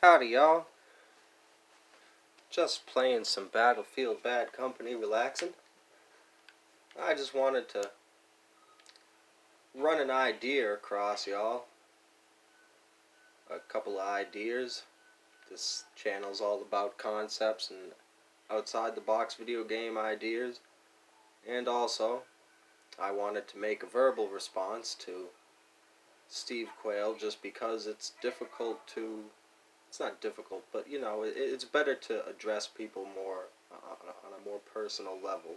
Howdy, y'all. Just playing some Battlefield Bad Company, relaxing. I just wanted to run an idea across y'all. A couple of ideas. This channel's all about concepts and outside the box video game ideas. And also, I wanted to make a verbal response to Steve Quayle just because it's difficult to... It's not difficult, but you know, it's better to address people more on a more personal level.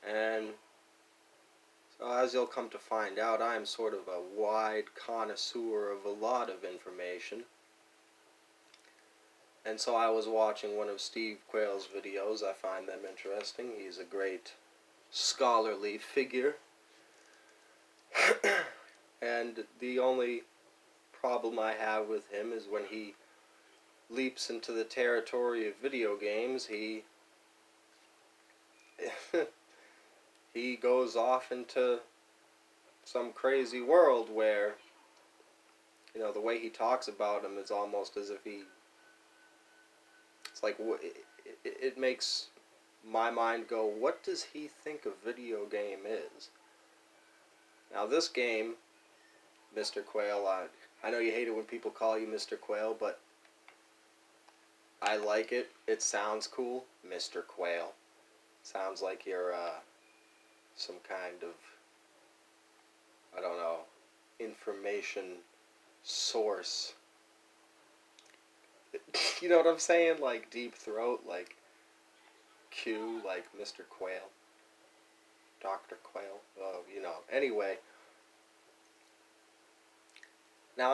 And so as you'll come to find out, I am sort of a wide connoisseur of a lot of information. And so I was watching one of Steve Quayle's videos. I find them interesting. He's a great scholarly figure. And the only problem I have with him is when he leaps into the territory of video games, he goes off into some crazy world where, you know, the way he talks about him is almost as if it's like, it makes my mind go, what does he think a video game is? Now this game, Mr. Quayle, I know you hate it when people call you Mr. Quayle, but I like it. It sounds cool, Mr. Quayle. Sounds like you're some kind of, I don't know, information source. You know what I'm saying? Like Deep Throat, like Q, like Mr. Quayle. Dr. Quayle. You know. Anyway. Now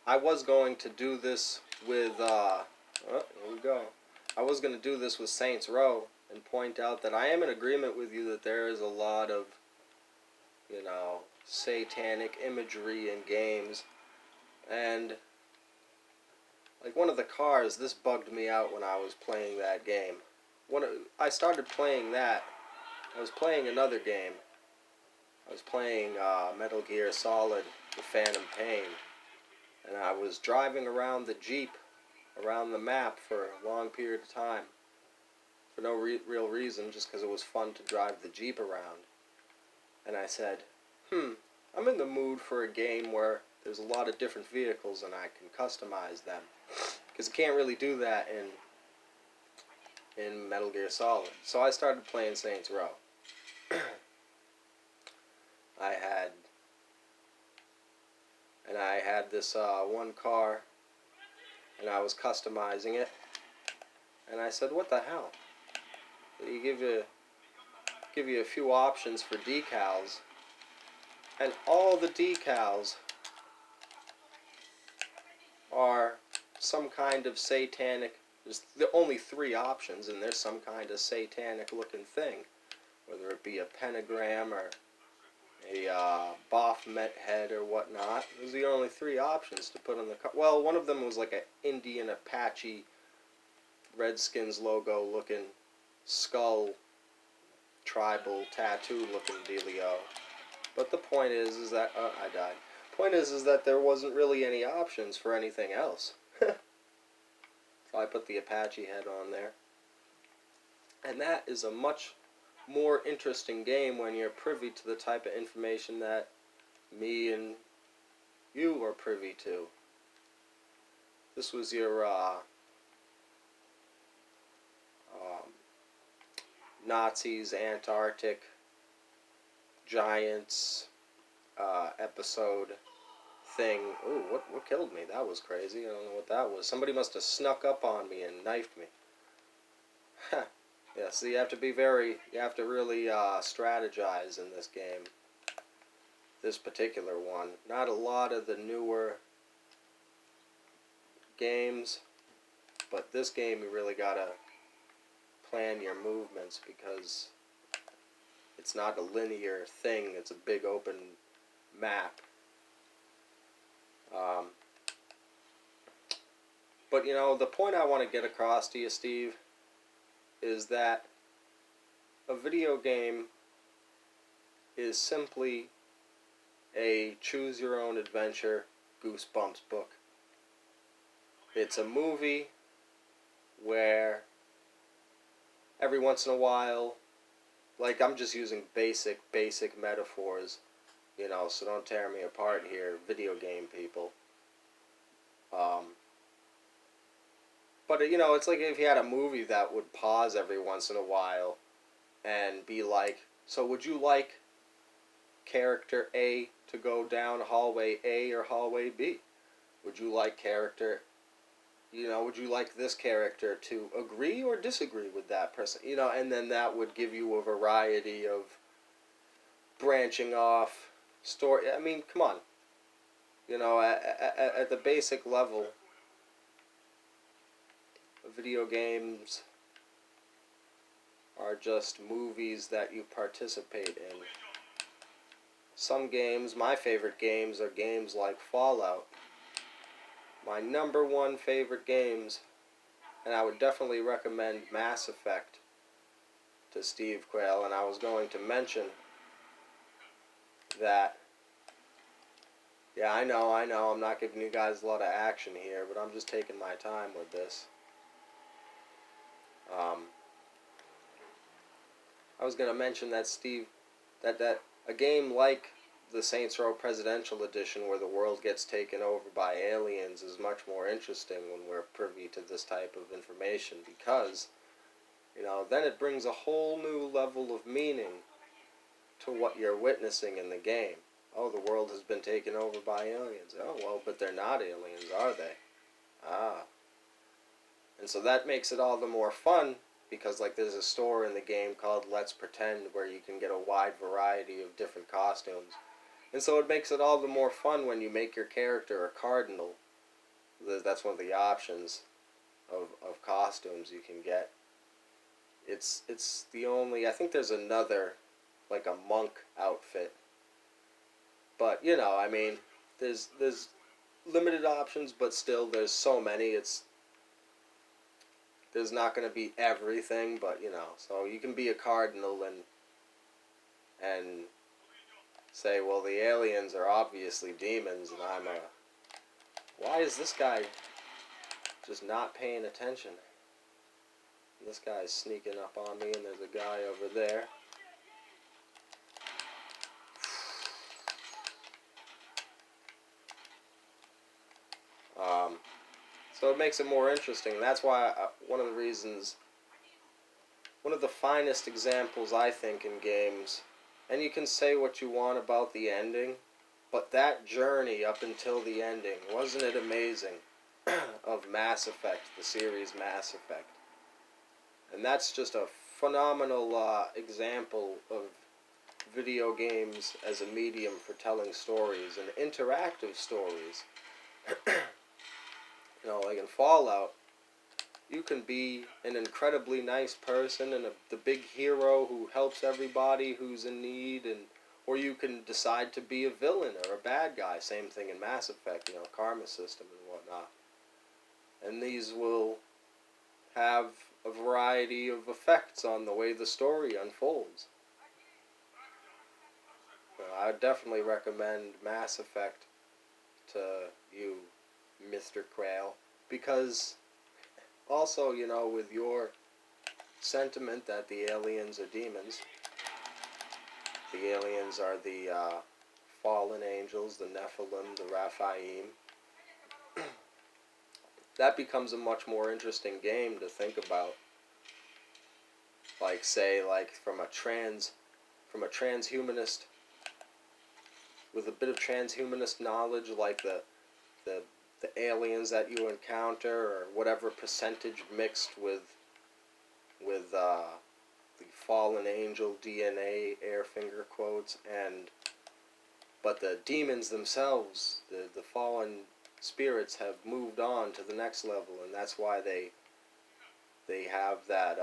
I was going to do this with, oh, here we go. I was going to do this with Saints Row and point out that I am in agreement with you that there is a lot of, you know, satanic imagery in games. And, like, one of the cars, this bugged me out when I was playing that game. I started playing that. I was playing another game. I was playing Metal Gear Solid, The Phantom Pain. And I was driving around the Jeep, around the map for a long period of time. For no real reason, just because it was fun to drive the Jeep around. And I said, I'm in the mood for a game where there's a lot of different vehicles and I can customize them. Because you can't really do that in Metal Gear Solid. So I started playing Saints Row. I had this one car, and I was customizing it. And I said, what the hell? You give you a few options for decals, and all the decals are some kind of satanic. There's only 3 options, and there's some kind of satanic looking thing, whether it be a pentagram or a Baphomet head or whatnot. Those are the only 3 options to put on the car. Well, one of them was like an Indian Apache Redskins logo looking skull tribal tattoo looking dealio. But the point is that I died. Point is that there wasn't really any options for anything else. So I put the Apache head on there. And that is a much more interesting game when you're privy to the type of information that me and you are privy to. This was your Nazis, Antarctic, Giants episode thing. Ooh, what killed me? That was crazy. I don't know what that was. Somebody must have snuck up on me and knifed me. Yeah, so you have to really strategize in this game. This particular one. Not a lot of the newer games, but this game you really gotta plan your movements because it's not a linear thing. It's a big open map. But you know, the point I want to get across to you, Steve, is that a video game is simply a choose-your-own-adventure Goosebumps book. It's a movie where every once in a while, like I'm just using basic metaphors, so don't tear me apart here, video game people. Um, but it's like if you had a movie that would pause every once in a while and be like, so would you like character A to go down hallway A or hallway B? Would you like would you like this character to agree or disagree with that person? And then that would give you a variety of branching off story. I mean, come on. At the basic level, video games are just movies that you participate in. Some games, my favorite games, are games like Fallout. My number one favorite games, and I would definitely recommend Mass Effect to Steve Quayle, and I was going to mention that, yeah, I know, I'm not giving you guys a lot of action here, but I'm just taking my time with this. I was going to mention that that a game like the Saints Row Presidential Edition, where the world gets taken over by aliens, is much more interesting when we're privy to this type of information, because then it brings a whole new level of meaning to what you're witnessing in the game. Oh, the world has been taken over by aliens. Oh, well, but they're not aliens, are they? Ah. And so that makes it all the more fun, because like there's a store in the game called Let's Pretend where you can get a wide variety of different costumes. And so it makes it all the more fun when you make your character a cardinal. That's one of the options of costumes you can get. It's the only, I think there's another, like a monk outfit. But, I mean, there's limited options, but still there's so many, there's not going to be everything, but, so you can be a cardinal and say, well, the aliens are obviously demons, and I'm a... Why is this guy just not paying attention? This guy's sneaking up on me, and there's a guy over there. So it makes it more interesting. That's why one of the finest examples, I think, in games, and you can say what you want about the ending, but that journey up until the ending, wasn't it amazing, of Mass Effect, the series Mass Effect. And that's just a phenomenal example of video games as a medium for telling stories, and interactive stories. Like in Fallout, you can be an incredibly nice person and the big hero who helps everybody who's in need, or you can decide to be a villain or a bad guy. Same thing in Mass Effect, karma system and whatnot. And these will have a variety of effects on the way the story unfolds. I would definitely recommend Mass Effect to you, Mr. Quayle, because also, with your sentiment that the aliens are demons, the aliens are the fallen angels, the Nephilim, the Raphaim, that becomes a much more interesting game to think about. Like, say, from a transhumanist, with a bit of transhumanist knowledge, like the aliens that you encounter, or whatever percentage mixed with the fallen angel DNA, air finger quotes, but the demons themselves, the fallen spirits, have moved on to the next level, and that's why they have that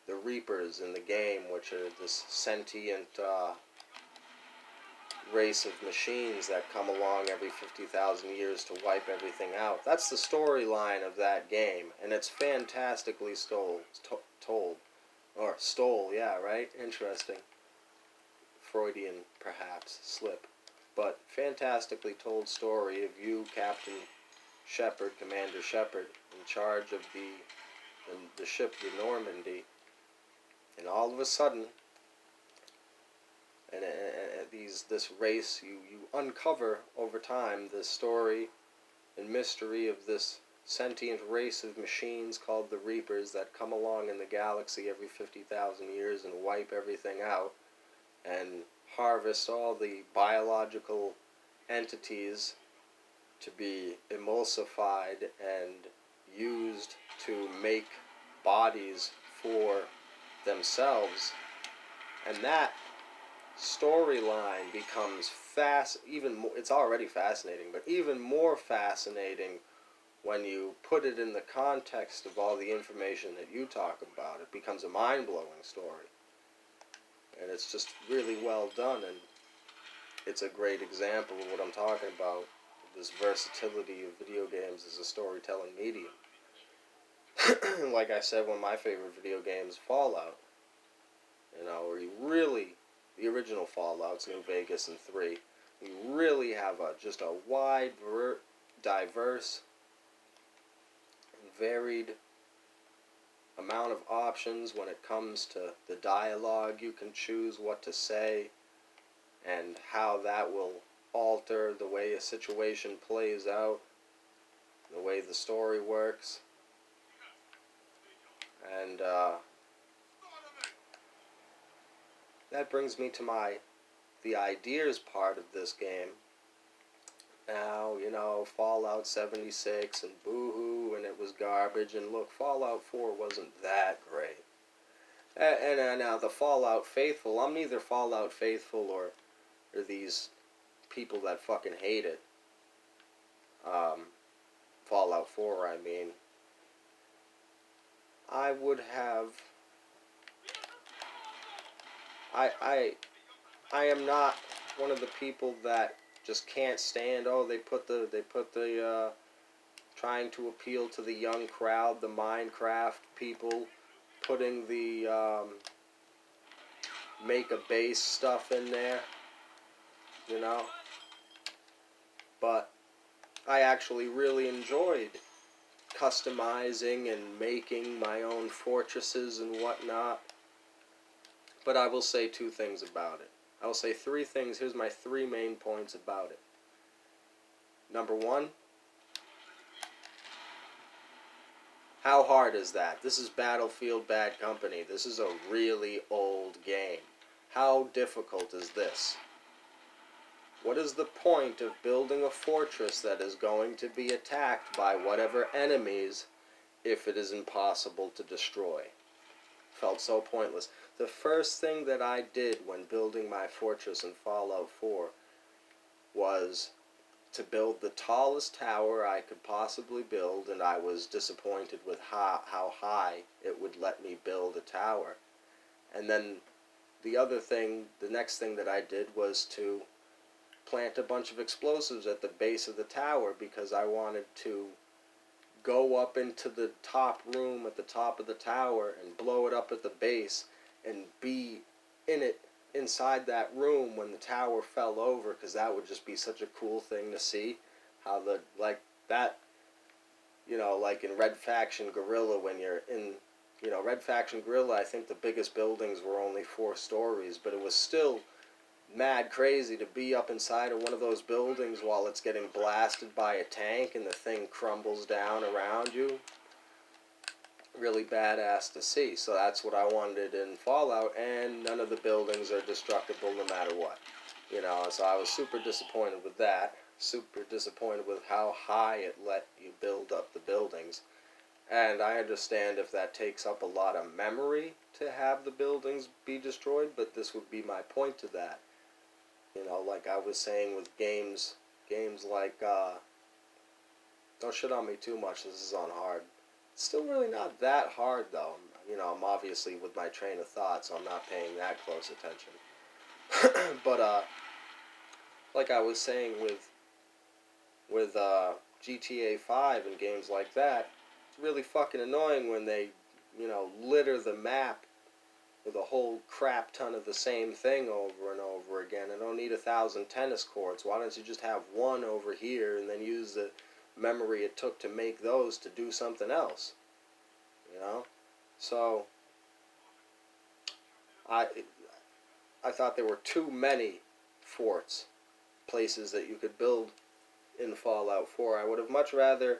the Reapers in the game, which are this sentient race of machines that come along every 50,000 years to wipe everything out. That's the storyline of that game, and it's fantastically told. Or stole, yeah, right? Interesting. Freudian, perhaps, slip. But fantastically told story of you, Captain Shepard, Commander Shepard, in charge of the ship, the Normandy, and all of a sudden, and this race, you uncover over time the story and mystery of this sentient race of machines called the Reapers that come along in the galaxy every 50,000 years and wipe everything out and harvest all the biological entities to be emulsified and used to make bodies for themselves. And that storyline becomes even more, it's already fascinating, but even more fascinating when you put it in the context of all the information that you talk about. It becomes a mind-blowing story. And it's just really well done, and it's a great example of what I'm talking about, this versatility of video games as a storytelling medium. Like I said, one of my favorite video games, Fallout. You know, where you really, the original Fallout's New Vegas and 3, you really have just a wide, diverse, and varied amount of options when it comes to the dialogue. You can choose what to say and how that will alter the way a situation plays out, the way the story works. And that brings me to the ideas part of this game. Now, you know, Fallout 76 and boo-hoo, and it was garbage, and look, Fallout 4 wasn't that great. And now the Fallout faithful, I'm neither Fallout faithful or these people that fucking hate it. Fallout 4, I mean. I would have... I am not one of the people that just can't stand, they put the trying to appeal to the young crowd, the Minecraft people, putting the make a base stuff in there, you know. But I actually really enjoyed customizing and making my own fortresses and whatnot. But I will say two things about it. I will say three things. Here's my three main points about it. Number one, how hard is that? This is Battlefield Bad Company. This is a really old game. How difficult is this? What is the point of building a fortress that is going to be attacked by whatever enemies if it is impossible to destroy? Felt so pointless. The first thing that I did when building my fortress in Fallout 4 was to build the tallest tower I could possibly build, and I was disappointed with how high it would let me build a tower. And then the next thing that I did was to plant a bunch of explosives at the base of the tower, because I wanted to go up into the top room at the top of the tower and blow it up at the base and be inside that room when the tower fell over, because that would just be such a cool thing to see. How like in Red Faction Guerrilla, when you're in, Red Faction Guerrilla, I think the biggest buildings were only 4 stories, but it was still mad crazy to be up inside of one of those buildings while it's getting blasted by a tank and the thing crumbles down around you. Really badass to see. So that's what I wanted in Fallout, and none of the buildings are destructible no matter what. So I was super disappointed with that. Super disappointed with how high it let you build up the buildings. And I understand if that takes up a lot of memory to have the buildings be destroyed, but this would be my point to that. Like I was saying with games like, don't shit on me too much, this is on hard. It's still really not that hard, though. I'm obviously with my train of thought, so I'm not paying that close attention. But, like I was saying with GTA 5 and games like that, it's really fucking annoying when they, litter the map with a whole crap ton of the same thing over and over again. I don't need 1,000 tennis courts. Why don't you just have one over here and then use memory it took to make those to do something else, you know? So I I thought there were too many forts, places that you could build in Fallout 4. I would have much rather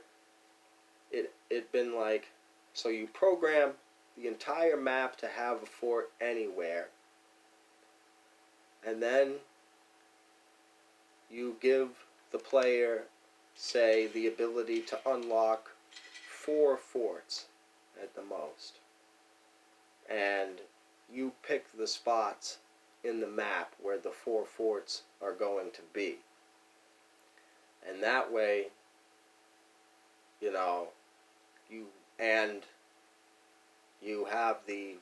it been like, so you program the entire map to have a fort anywhere, and then you give the player, say, the ability to unlock 4 forts at the most. And you pick the spots in the map where the 4 forts are going to be. And that way, you know, you have the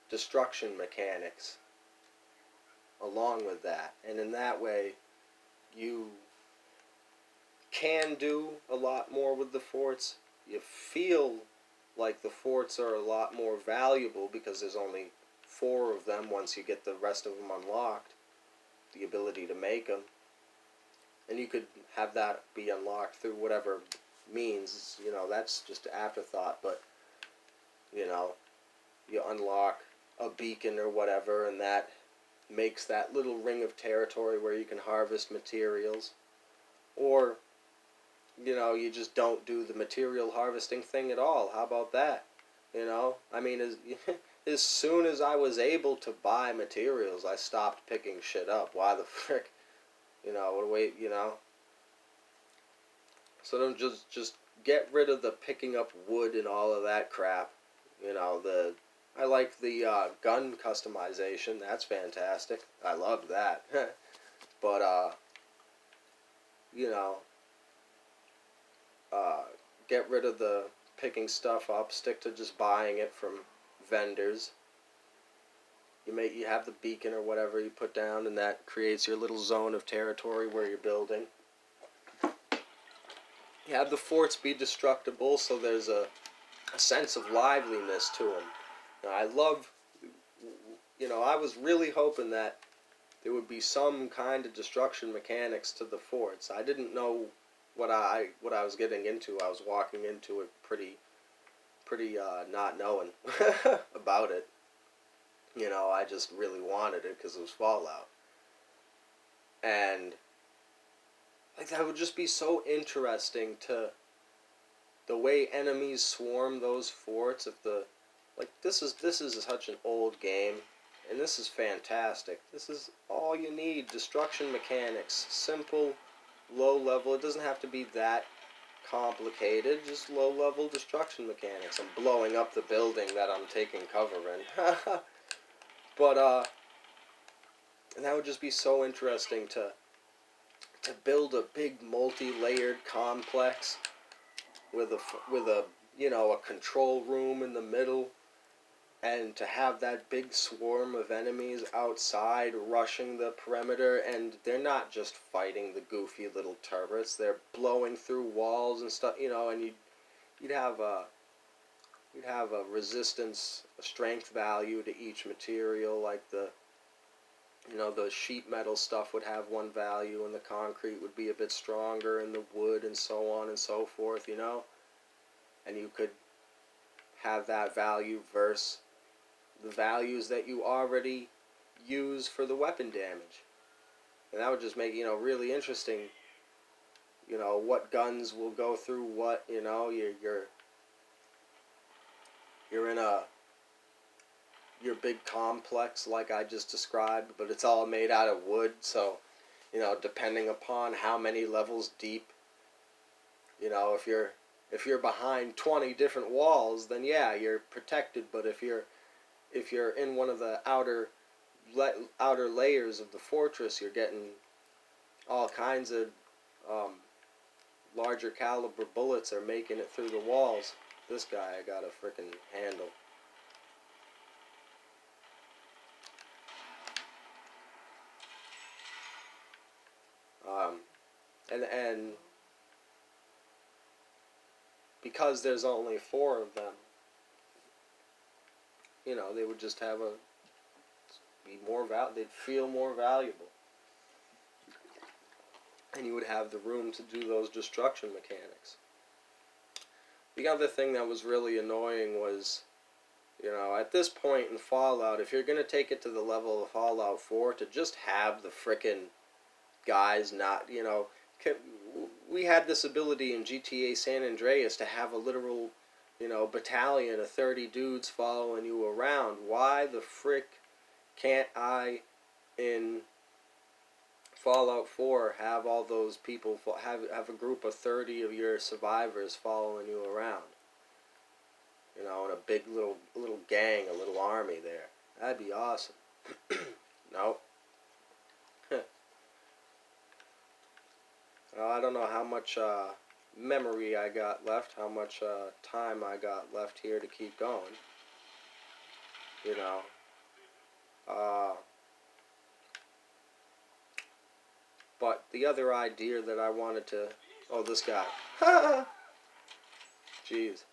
destruction mechanics along with that. And in that way, you can do a lot more with the forts. You feel like the forts are a lot more valuable because there's only 4 of them once you get the rest of them unlocked, the ability to make them. And you could have that be unlocked through whatever means, you know, that's just an afterthought, but, you know, you unlock a beacon or whatever, and that makes that little ring of territory where you can harvest materials. Or, you know, you just don't do the material harvesting thing at all. How about that? You know, I mean, as soon as I was able to buy materials, I stopped picking shit up. Why the frick? You know, wait, you know. So don't just get rid of the picking up wood and all of that crap. You know, I like the gun customization. That's fantastic. I loved that. But you know, get rid of the picking stuff up. Stick to just buying it from vendors. You have the beacon or whatever you put down, and that creates your little zone of territory where you're building. You have the forts be destructible, so there's a sense of liveliness to them. Now, I love, you know, I was really hoping that there would be some kind of destruction mechanics to the forts. I didn't know what I was getting into. I was walking into it pretty not knowing about it. You know, I just really wanted it because it was Fallout. And like that would just be so interesting to the way enemies swarm those forts. If the this is such an old game, and this is fantastic. This is all you need. Destruction mechanics, simple, low level. It doesn't have to be that complicated. Just low level destruction mechanics. I'm blowing up the building that I'm taking cover in. But and that would just be so interesting to build a big multi-layered complex with a you know, a control room in the middle, and to have that big swarm of enemies outside rushing the perimeter, and they're not just fighting the goofy little turrets, they're blowing through walls and stuff, you know, and you'd have a resistance, a strength value to each material, like the sheet metal stuff would have one value, and the concrete would be a bit stronger, and the wood, and so on and so forth, you know? And you could have that value versus the values that you already use for the weapon damage. And that would just make, you know, really interesting, you know, what guns will go through what, you know, you're in your big complex like I just described, but it's all made out of wood, so, you know, depending upon how many levels deep, you know, if you're behind 20 different walls, then yeah, you're protected, but if you're in one of the outer layers of the fortress, you're getting all kinds of larger caliber bullets are making it through the walls. This guy I got a frickin' handle. And because there's only 4 of them, you know, they would just have they'd feel more valuable. and you would have the room to do those destruction mechanics. The other thing that was really annoying was, you know, at this point in Fallout, if you're going to take it to the level of Fallout 4, to just have the frickin' guys not, you know, we had this ability in GTA San Andreas to have a literal, you know, battalion of 30 dudes following you around. Why the frick can't I, in Fallout 4, have all those people, have a group of 30 of your survivors following you around? You know, in a big little gang, a little army there. That'd be awesome. No. I don't know how much memory I got left, how much time I got left here to keep going. You know. But the other idea that I wanted to... Oh, this guy. Jeez.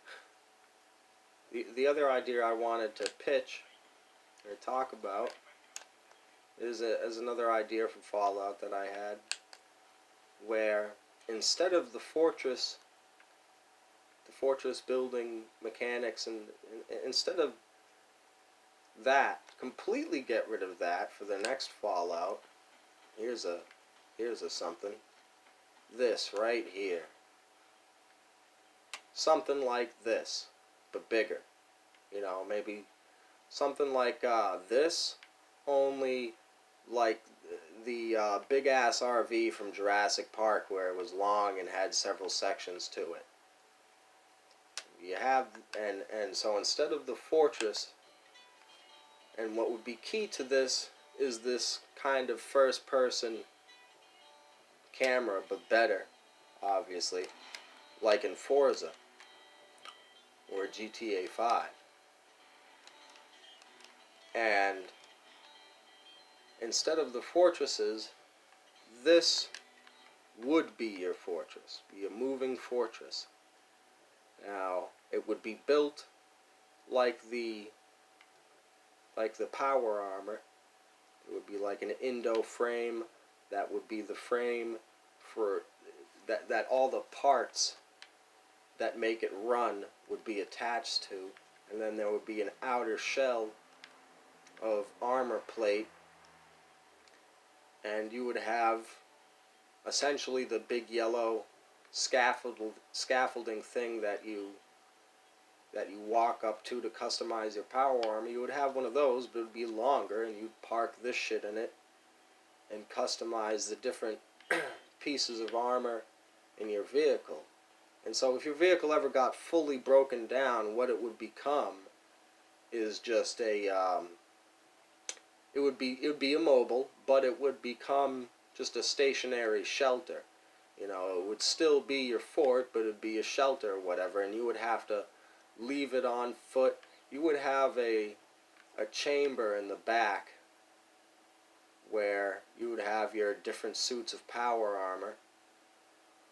The other idea I wanted to pitch or talk about is another idea from Fallout that I had, where instead of the fortress building mechanics, and instead of that, completely get rid of that for the next Fallout. Here's a something. This right here. Something like this, but bigger. You know, maybe something like this, only like the big ass RV from Jurassic Park, where it was long and had several sections to it. You have, and so instead of the fortress, and what would be key to this is this kind of first person camera, but better, obviously, like in Forza or GTA 5. And instead of the fortresses, this would be your fortress, be a moving fortress. Now, it would be built like the power armor. It would be like an Indo frame. That would be the frame for that all the parts that make it run would be attached to, and then there would be an outer shell of armor plate, and you would have essentially the big yellow scaffolding thing that you walk up to customize your power armor. You would have one of those, but it would be longer, and you'd park this shit in it and customize the different pieces of armor in your vehicle. And so if your vehicle ever got fully broken down, what it would become is just a it would be immobile, but it would become just a stationary shelter. You know, it would still be your fort, but it would be a shelter or whatever, and you would have to leave it on foot. You would have a chamber in the back where you would have your different suits of power armor.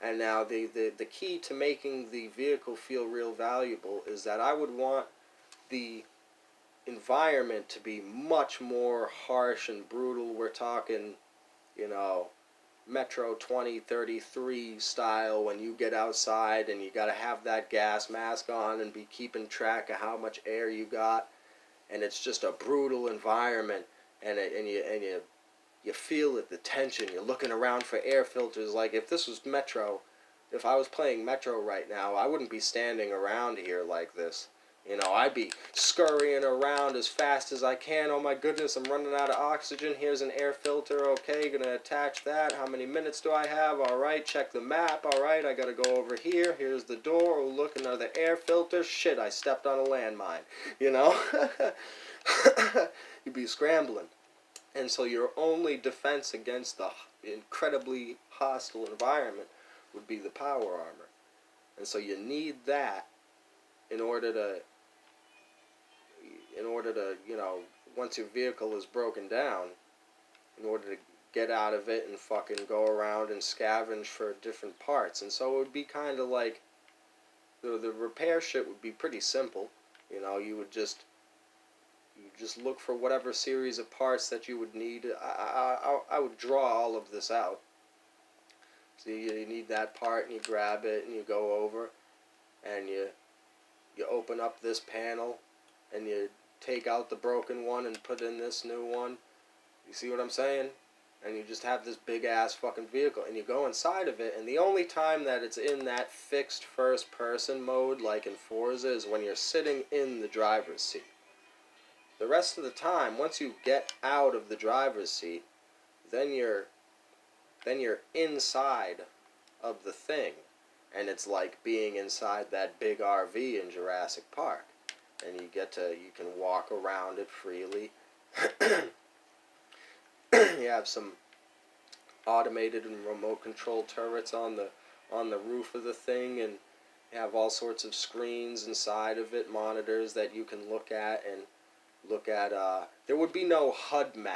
And now the key to making the vehicle feel real valuable is that I would want the environment to be much more harsh and brutal. We're talking, you know, Metro 2033 style, when you get outside and you got to have that gas mask on and be keeping track of how much air you got, and it's just a brutal environment, and you feel it, the tension. You're looking around for air filters. Like, if this was Metro, if I was playing Metro right now, I wouldn't be standing around here like this. You know, I'd be scurrying around as fast as I can. Oh my goodness, I'm running out of oxygen. Here's an air filter. Okay, gonna attach that. How many minutes do I have? Alright, check the map. Alright, I gotta go over here. Here's the door. Oh, look, another air filter. Shit, I stepped on a landmine. You know? You'd be scrambling. And so your only defense against the incredibly hostile environment would be the power armor. And so you need that in order to, you know, once your vehicle is broken down, in order to get out of it and fucking go around and scavenge for different parts. And so it would be kind of like, the repair shit would be pretty simple. You know, you just look for whatever series of parts that you would need. I would draw all of this out. See, you need that part, and you grab it, and you go over, and you open up this panel, and you take out the broken one and put in this new one. You see what I'm saying? And you just have this big ass fucking vehicle, and you go inside of it, and the only time that it's in that fixed first person mode like in Forza is when you're sitting in the driver's seat. The rest of the time, once you get out of the driver's seat, then you're inside of the thing, and it's like being inside that big RV in Jurassic Park, and you can walk around it freely. You have some automated and remote control turrets on the roof of the thing, and you have all sorts of screens inside of it, monitors that you can look at. There would be no HUD map